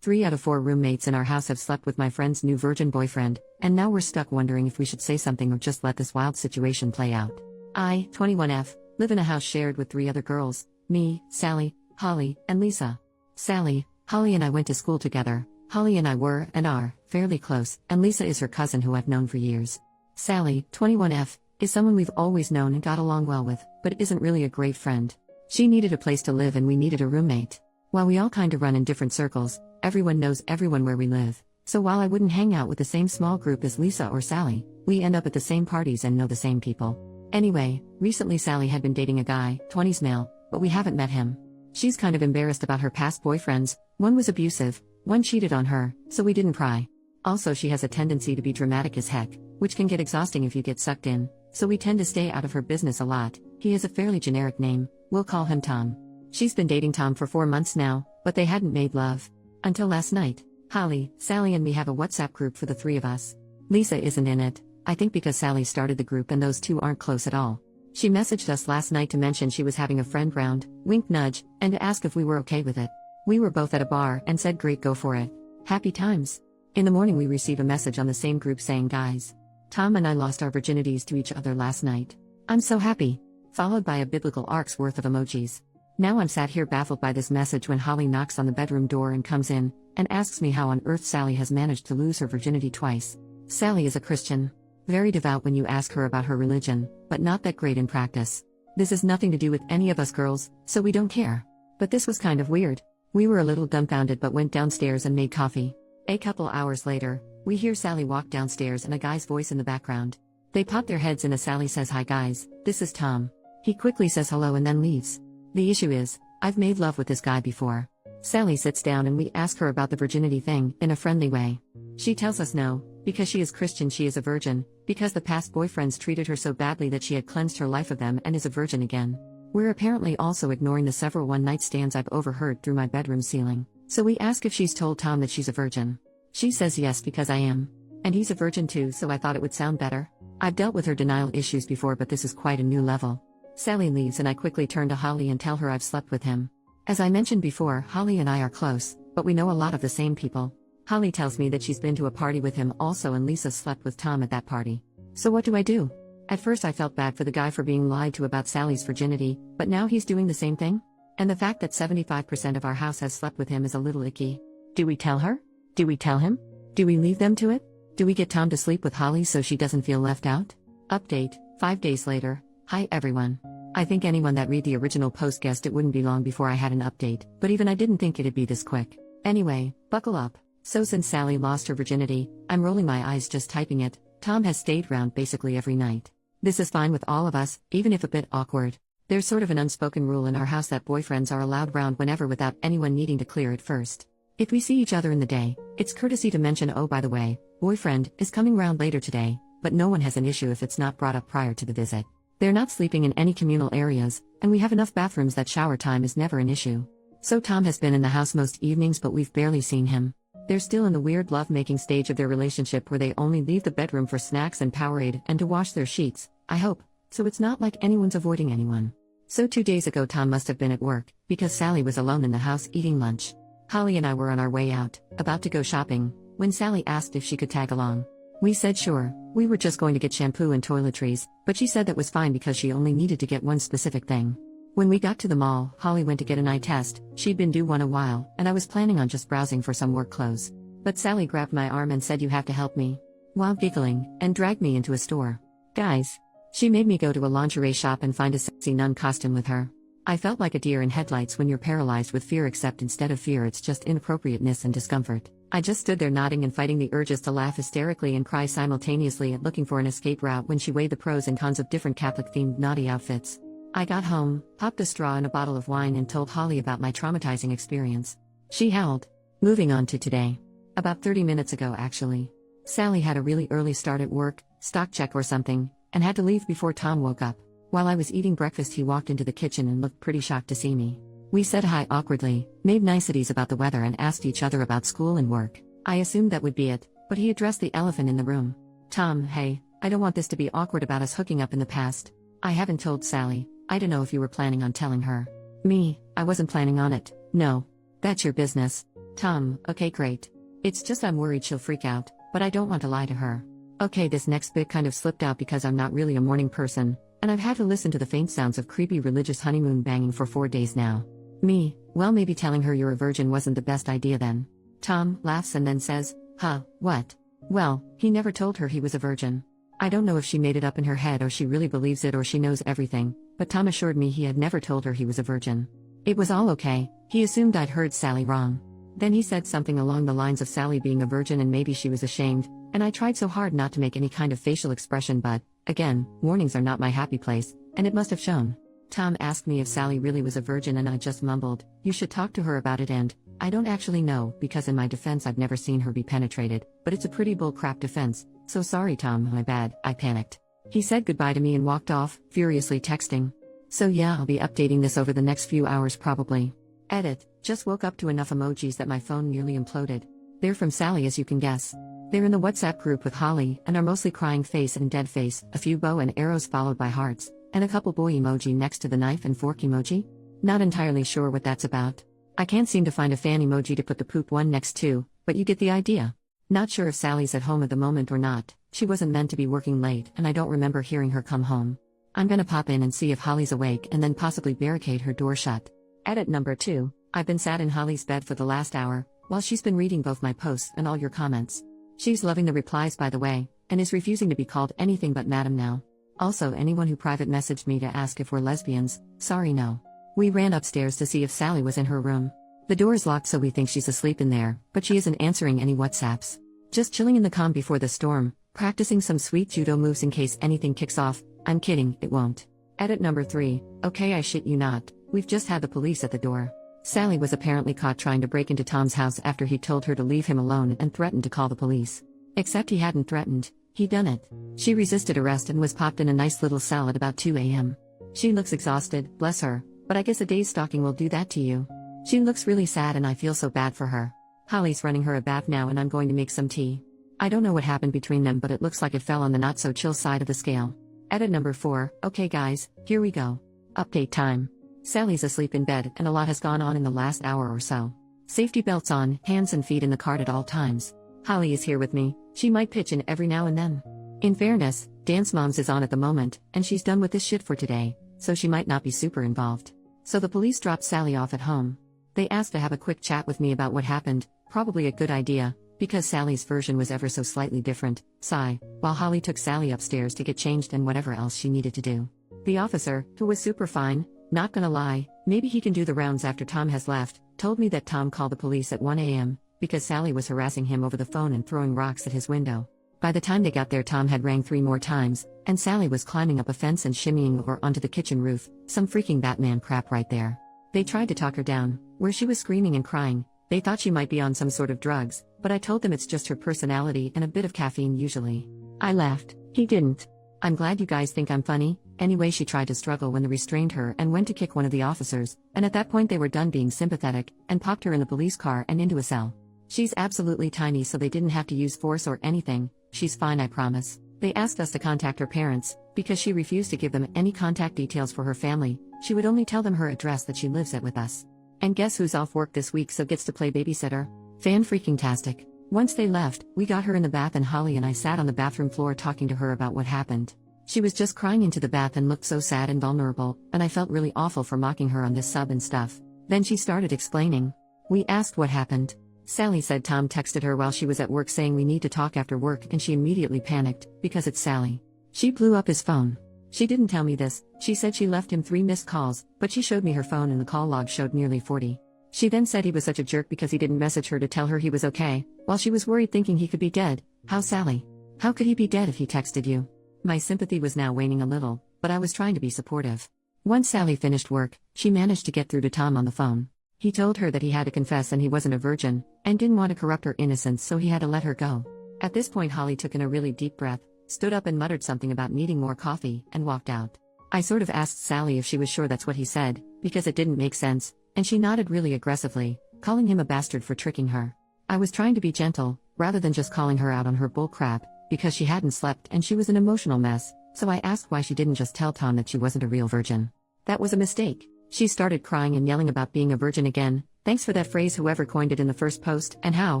3 out of 4 roommates in our house have slept with my friend's new virgin boyfriend, and now we're stuck wondering if we should say something or just let this wild situation play out. I, 21F, live in a house shared with 3 other girls, me, Sally, Holly, and Lisa. Sally, Holly and I went to school together. Holly and I were, and are, fairly close, and Lisa is her cousin who I've known for years. Sally, 21F, is someone we've always known and got along well with, but isn't really a great friend. She needed a place to live and we needed a roommate. While we all kinda run in different circles, everyone knows everyone where we live. So while I wouldn't hang out with the same small group as Lisa or Sally, we end up at the same parties and know the same people. Anyway, recently Sally had been dating a guy, 20s male, but we haven't met him. She's kind of embarrassed about her past boyfriends, one was abusive, one cheated on her, so we didn't pry. Also she has a tendency to be dramatic as heck, which can get exhausting if you get sucked in, so we tend to stay out of her business a lot. He has a fairly generic name, we'll call him Tom. She's been dating Tom for 4 months now, but they hadn't made love. Until last night. Holly, Sally and me have a WhatsApp group for the 3 of us. Lisa isn't in it, I think because Sally started the group and those 2 aren't close at all. She messaged us last night to mention she was having a friend round, wink nudge, and to ask if we were okay with it. We were both at a bar and said great, go for it. Happy times. In the morning we receive a message on the same group saying, guys, Tom and I lost our virginities to each other last night. I'm so happy. Followed by a biblical arc's worth of emojis. Now I'm sat here baffled by this message when Holly knocks on the bedroom door and comes in, and asks me how on earth Sally has managed to lose her virginity twice. Sally is a Christian. Very devout when you ask her about her religion, but not that great in practice. This has nothing to do with any of us girls, so we don't care. But this was kind of weird. We were a little dumbfounded but went downstairs and made coffee. A couple hours later, we hear Sally walk downstairs and a guy's voice in the background. They pop their heads in as Sally says, hi guys, this is Tom. He quickly says hello and then leaves. The issue is, I've made love with this guy before. Sally sits down and we ask her about the virginity thing, in a friendly way. She tells us no, because she is Christian she is a virgin, because the past boyfriends treated her so badly that she had cleansed her life of them and is a virgin again. We're apparently also ignoring the several one-night stands I've overheard through my bedroom ceiling, so we ask if she's told Tom that she's a virgin. She says yes because I am. And he's a virgin too, so I thought it would sound better. I've dealt with her denial issues before but this is quite a new level. Sally leaves and I quickly turn to Holly and tell her I've slept with him. As I mentioned before, Holly and I are close, but we know a lot of the same people. Holly tells me that she's been to a party with him also and Lisa slept with Tom at that party. So what do I do? At first I felt bad for the guy for being lied to about Sally's virginity, but now he's doing the same thing? And the fact that 75% of our house has slept with him is a little icky. Do we tell her? Do we tell him? Do we leave them to it? Do we get Tom to sleep with Holly so she doesn't feel left out? Update, 5 days later. Hi everyone. I think anyone that read the original post guessed it wouldn't be long before I had an update, but even I didn't think it'd be this quick. Anyway, buckle up. So since Sally lost her virginity, I'm rolling my eyes just typing it, Tom has stayed round basically every night. This is fine with all of us, even if a bit awkward. There's sort of an unspoken rule in our house that boyfriends are allowed round whenever without anyone needing to clear it first. If we see each other in the day, it's courtesy to mention, oh by the way, boyfriend is coming round later today, but no one has an issue if it's not brought up prior to the visit. They're not sleeping in any communal areas, and we have enough bathrooms that shower time is never an issue. So Tom has been in the house most evenings but we've barely seen him. They're still in the weird love-making stage of their relationship where they only leave the bedroom for snacks and Powerade and to wash their sheets, I hope, so it's not like anyone's avoiding anyone. So 2 days ago Tom must have been at work, because Sally was alone in the house eating lunch. Holly and I were on our way out, about to go shopping, when Sally asked if she could tag along. We said sure, we were just going to get shampoo and toiletries, but she said that was fine because she only needed to get one specific thing. When we got to the mall, Holly went to get an eye test, she'd been due one a while, and I was planning on just browsing for some work clothes. But Sally grabbed my arm and said you have to help me. While giggling, and dragged me into a store. Guys. She made me go to a lingerie shop and find a sexy nun costume with her. I felt like a deer in headlights when you're paralyzed with fear, except instead of fear it's just inappropriateness and discomfort. I just stood there nodding and fighting the urges to laugh hysterically and cry simultaneously at looking for an escape route when she weighed the pros and cons of different Catholic-themed naughty outfits. I got home, popped a straw in a bottle of wine and told Holly about my traumatizing experience. She howled. Moving on to today. About 30 minutes ago actually. Sally had a really early start at work, stock check or something, and had to leave before Tom woke up. While I was eating breakfast he walked into the kitchen and looked pretty shocked to see me. We said hi awkwardly, made niceties about the weather and asked each other about school and work. I assumed that would be it, but he addressed the elephant in the room. Tom, hey, I don't want this to be awkward about us hooking up in the past. I haven't told Sally, I don't know if you were planning on telling her. Me, I wasn't planning on it, no. That's your business. Tom, okay, great. It's just I'm worried she'll freak out, but I don't want to lie to her. Okay, this next bit kind of slipped out because I'm not really a morning person, and I've had to listen to the faint sounds of creepy religious honeymoon banging for 4 days now. Me, well, maybe telling her you're a virgin wasn't the best idea then. Tom laughs and then says, huh, what? Well, he never told her he was a virgin. I don't know if she made it up in her head or she really believes it or she knows everything, but Tom assured me he had never told her he was a virgin. It was all okay, he assumed I'd heard Sally wrong. Then he said something along the lines of Sally being a virgin and maybe she was ashamed, and I tried so hard not to make any kind of facial expression but, again, mornings are not my happy place, and it must have shown. Tom asked me if Sally really was a virgin and I just mumbled, you should talk to her about it and, I don't actually know because in my defense I've never seen her be penetrated, but it's a pretty bullcrap defense, so sorry Tom, my bad, I panicked. He said goodbye to me and walked off, furiously texting. So yeah, I'll be updating this over the next few hours probably. Edit, just woke up to enough emojis that my phone nearly imploded. They're from Sally as you can guess. They're in the WhatsApp group with Holly and are mostly crying face and dead face, a few bow and arrows followed by hearts, and a couple boy emoji next to the knife and fork emoji. Not entirely sure what that's about. I can't seem to find a fan emoji to put the poop one next to, but you get the idea. Not sure if Sally's at home at the moment or not, she wasn't meant to be working late and I don't remember hearing her come home. I'm gonna pop in and see if Holly's awake and then possibly barricade her door shut. Edit number 2, I've been sat in Holly's bed for the last hour, while she's been reading both my posts and all your comments. She's loving the replies by the way, and is refusing to be called anything but madam now. Also anyone who private messaged me to ask if we're lesbians, sorry no. We ran upstairs to see if Sally was in her room. The door is locked so we think she's asleep in there, but she isn't answering any WhatsApps. Just chilling in the calm before the storm, practicing some sweet judo moves in case anything kicks off. I'm kidding, it won't. Edit number 3, okay I shit you not, we've just had the police at the door. Sally was apparently caught trying to break into Tom's house after he told her to leave him alone and threatened to call the police. Except he hadn't threatened, he'd done it. She resisted arrest and was popped in a nice little cell at about 2 a.m. She looks exhausted, bless her, but I guess a day's stalking will do that to you. She looks really sad and I feel so bad for her. Holly's running her a bath now and I'm going to make some tea. I don't know what happened between them but it looks like it fell on the not so chill side of the scale. Edit number 4, okay guys, here we go. Update time. Sally's asleep in bed and a lot has gone on in the last hour or so. Safety belts on, hands and feet in the cart at all times. Holly is here with me, she might pitch in every now and then. In fairness, Dance Moms is on at the moment, and she's done with this shit for today, so she might not be super involved. So the police dropped Sally off at home. They asked to have a quick chat with me about what happened, probably a good idea, because Sally's version was ever so slightly different, sigh, while Holly took Sally upstairs to get changed and whatever else she needed to do. The officer, who was super fine, not gonna lie, maybe he can do the rounds after Tom has left, told me that Tom called the police at 1 a.m., because Sally was harassing him over the phone and throwing rocks at his window. By the time they got there Tom had rang 3 more times, and Sally was climbing up a fence and shimmying over onto the kitchen roof, some freaking Batman crap right there. They tried to talk her down, where she was screaming and crying, they thought she might be on some sort of drugs, but I told them it's just her personality and a bit of caffeine usually. I laughed, he didn't. I'm glad you guys think I'm funny. Anyway, she tried to struggle when they restrained her and went to kick one of the officers, and at that point they were done being sympathetic, and popped her in the police car and into a cell. She's absolutely tiny so they didn't have to use force or anything, she's fine I promise. They asked us to contact her parents, because she refused to give them any contact details for her family, she would only tell them her address that she lives at with us. And guess who's off work this week so gets to play babysitter? Fan-freaking-tastic. Once they left, we got her in the bath and Holly and I sat on the bathroom floor talking to her about what happened. She was just crying into the bath and looked so sad and vulnerable, and I felt really awful for mocking her on this sub and stuff. Then she started explaining. We asked what happened. Sally said Tom texted her while she was at work saying we need to talk after work and she immediately panicked, because it's Sally. She blew up his phone. She didn't tell me this, she said she left him 3 missed calls, but she showed me her phone and the call log showed nearly 40. She then said he was such a jerk because he didn't message her to tell her he was okay, while she was worried thinking he could be dead. How Sally? How could he be dead if he texted you? My sympathy was now waning a little, but I was trying to be supportive. Once Sally finished work, she managed to get through to Tom on the phone. He told her that he had to confess and he wasn't a virgin, and didn't want to corrupt her innocence so he had to let her go. At this point Holly took in a really deep breath, stood up and muttered something about needing more coffee, and walked out. I sort of asked Sally if she was sure that's what he said, because it didn't make sense, and she nodded really aggressively, calling him a bastard for tricking her. I was trying to be gentle, rather than just calling her out on her bull crap, because she hadn't slept and she was an emotional mess, so I asked why she didn't just tell Tom that she wasn't a real virgin. That was a mistake. She started crying and yelling about being a virgin again, Thanks for that phrase, whoever coined it in the first post, and how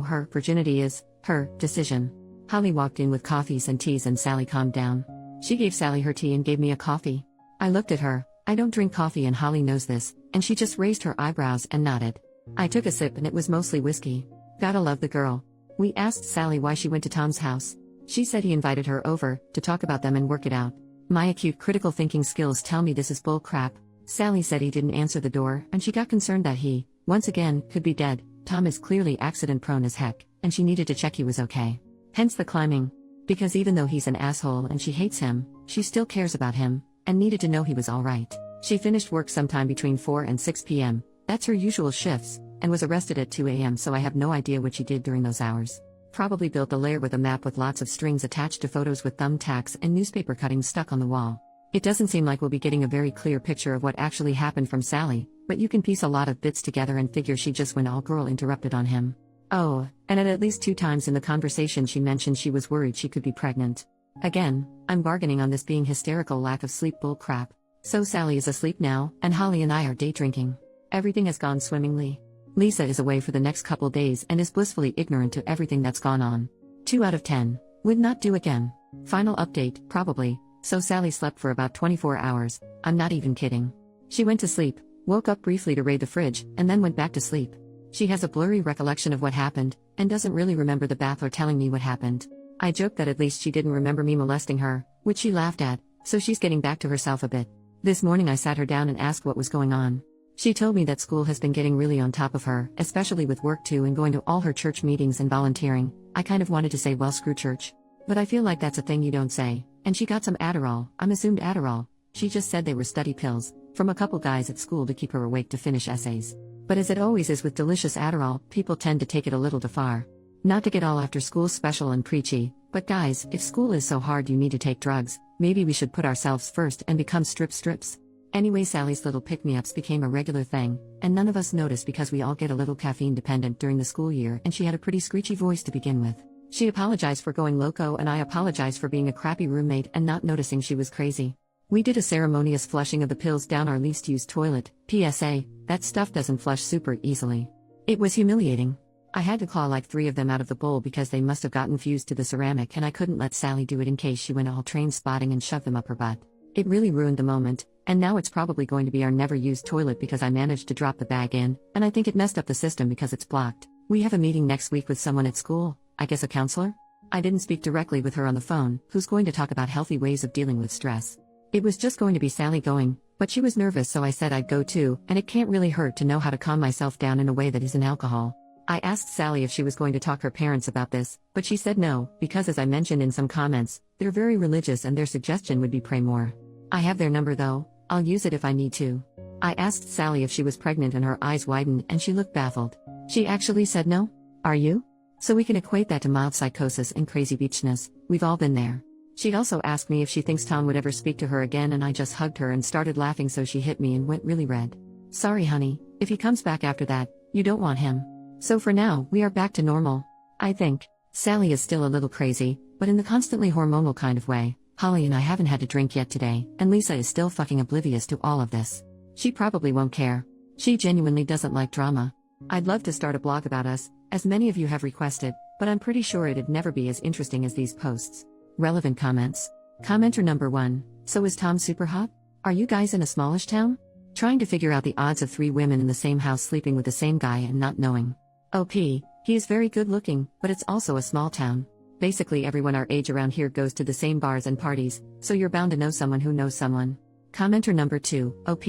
her virginity is her decision. Holly walked in with coffees and teas and Sally calmed down. She gave Sally her tea and gave me a coffee. I looked at her. I don't drink coffee and Holly knows this, and she just raised her eyebrows and nodded. I took a sip and it was mostly whiskey. Gotta love the girl. We asked Sally why she went to Tom's house. She said he invited her over to talk about them and work it out. My acute critical thinking skills tell me this is bull crap. Sally said he didn't answer the door and she got concerned that he, once again, could be dead. Tom is clearly accident prone as heck, and she needed to check he was okay. Hence the climbing. Because even though he's an asshole and she hates him, she still cares about him, and needed to know he was alright. She finished work sometime between 4 and 6 p.m., that's her usual shifts, and was arrested at 2 a.m. so I have no idea what she did during those hours. Probably built a lair with a map with lots of strings attached to photos with thumbtacks and newspaper cuttings stuck on the wall. It doesn't seem like we'll be getting a very clear picture of what actually happened from Sally, but you can piece a lot of bits together and figure she just went all girl interrupted on him. Oh, and at least 2 times in the conversation she mentioned she was worried she could be pregnant. Again, I'm bargaining on this being hysterical lack of sleep bull crap. So Sally is asleep now, and Holly and I are day drinking. Everything has gone swimmingly. Lisa is away for the next couple days and is blissfully ignorant to everything that's gone on. 2 out of 10. Would not do again. Final update, probably. So Sally slept for about 24 hours, I'm not even kidding. She went to sleep, woke up briefly to raid the fridge, and then went back to sleep. She has a blurry recollection of what happened, and doesn't really remember the bath or telling me what happened. I joked that at least she didn't remember me molesting her, which she laughed at, so she's getting back to herself a bit. This morning I sat her down and asked what was going on. She told me that school has been getting really on top of her, especially with work too and going to all her church meetings and volunteering. I kind of wanted to say well screw church. But I feel like that's a thing you don't say. And she got some Adderall, I'm assumed Adderall. She just said they were study pills, from a couple guys at school to keep her awake to finish essays. But as it always is with delicious Adderall, people tend to take it a little too far. Not to get all after school special and preachy, but guys, if school is so hard you need to take drugs, maybe we should put ourselves first and become strips. Anyway, Sally's little pick-me-ups became a regular thing, and none of us noticed because we all get a little caffeine dependent during the school year and she had a pretty screechy voice to begin with. She apologized for going loco and I apologized for being a crappy roommate and not noticing she was crazy. We did a ceremonious flushing of the pills down our least used toilet. PSA, that stuff doesn't flush super easily. It was humiliating. I had to claw like 3 of them out of the bowl because they must have gotten fused to the ceramic and I couldn't let Sally do it in case she went all train spotting and shoved them up her butt. It really ruined the moment, and now it's probably going to be our never used toilet because I managed to drop the bag in, and I think it messed up the system because it's blocked. We have a meeting next week with someone at school, I guess a counselor? I didn't speak directly with her on the phone, who's going to talk about healthy ways of dealing with stress. It was just going to be Sally going, but she was nervous so I said I'd go too, and it can't really hurt to know how to calm myself down in a way that isn't alcohol. I asked Sally if she was going to talk her parents about this, but she said no, because as I mentioned in some comments, they're very religious and their suggestion would be pray more. I have their number though, I'll use it if I need to. I asked Sally if she was pregnant and her eyes widened and she looked baffled. She actually said no? Are you? So we can equate that to mild psychosis and crazy beachness, we've all been there. She also asked me if she thinks Tom would ever speak to her again and I just hugged her and started laughing so she hit me and went really red. Sorry honey, if he comes back after that, you don't want him. So for now, we are back to normal. I think. Sally is still a little crazy, but in the constantly hormonal kind of way. Holly and I haven't had a drink yet today, and Lisa is still fucking oblivious to all of this. She probably won't care. She genuinely doesn't like drama. I'd love to start a blog about us, as many of you have requested, but I'm pretty sure it'd never be as interesting as these posts. Relevant comments. Commenter number 1, so is Tom super hot? Are you guys in a smallish town? Trying to figure out the odds of 3 women in the same house sleeping with the same guy and not knowing. OP, he is very good looking, but it's also a small town. Basically everyone our age around here goes to the same bars and parties, so you're bound to know someone who knows someone. Commenter number 2, OP,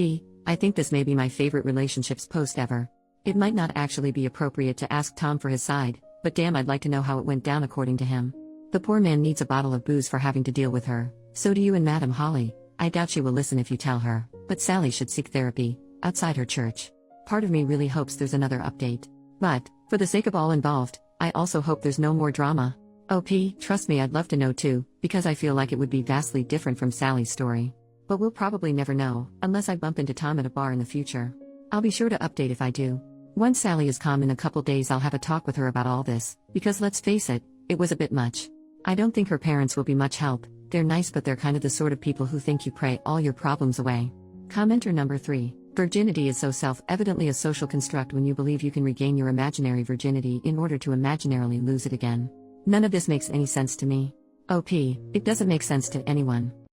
I think this may be my favorite relationships post ever. It might not actually be appropriate to ask Tom for his side, but damn I'd like to know how it went down according to him. The poor man needs a bottle of booze for having to deal with her, so do you and Madam Holly. I doubt she will listen if you tell her, but Sally should seek therapy, outside her church. Part of me really hopes there's another update. But, for the sake of all involved, I also hope there's no more drama. OP, trust me I'd love to know too, because I feel like it would be vastly different from Sally's story. But we'll probably never know, unless I bump into Tom at a bar in the future. I'll be sure to update if I do. Once Sally is calm in a couple days I'll have a talk with her about all this, because let's face it, it was a bit much. I don't think her parents will be much help, they're nice but they're kind of the sort of people who think you pray all your problems away. Commenter number 3, Virginity is so self-evidently a social construct when you believe you can regain your imaginary virginity in order to imaginarily lose it again. None of this makes any sense to me. OP, it doesn't make sense to anyone.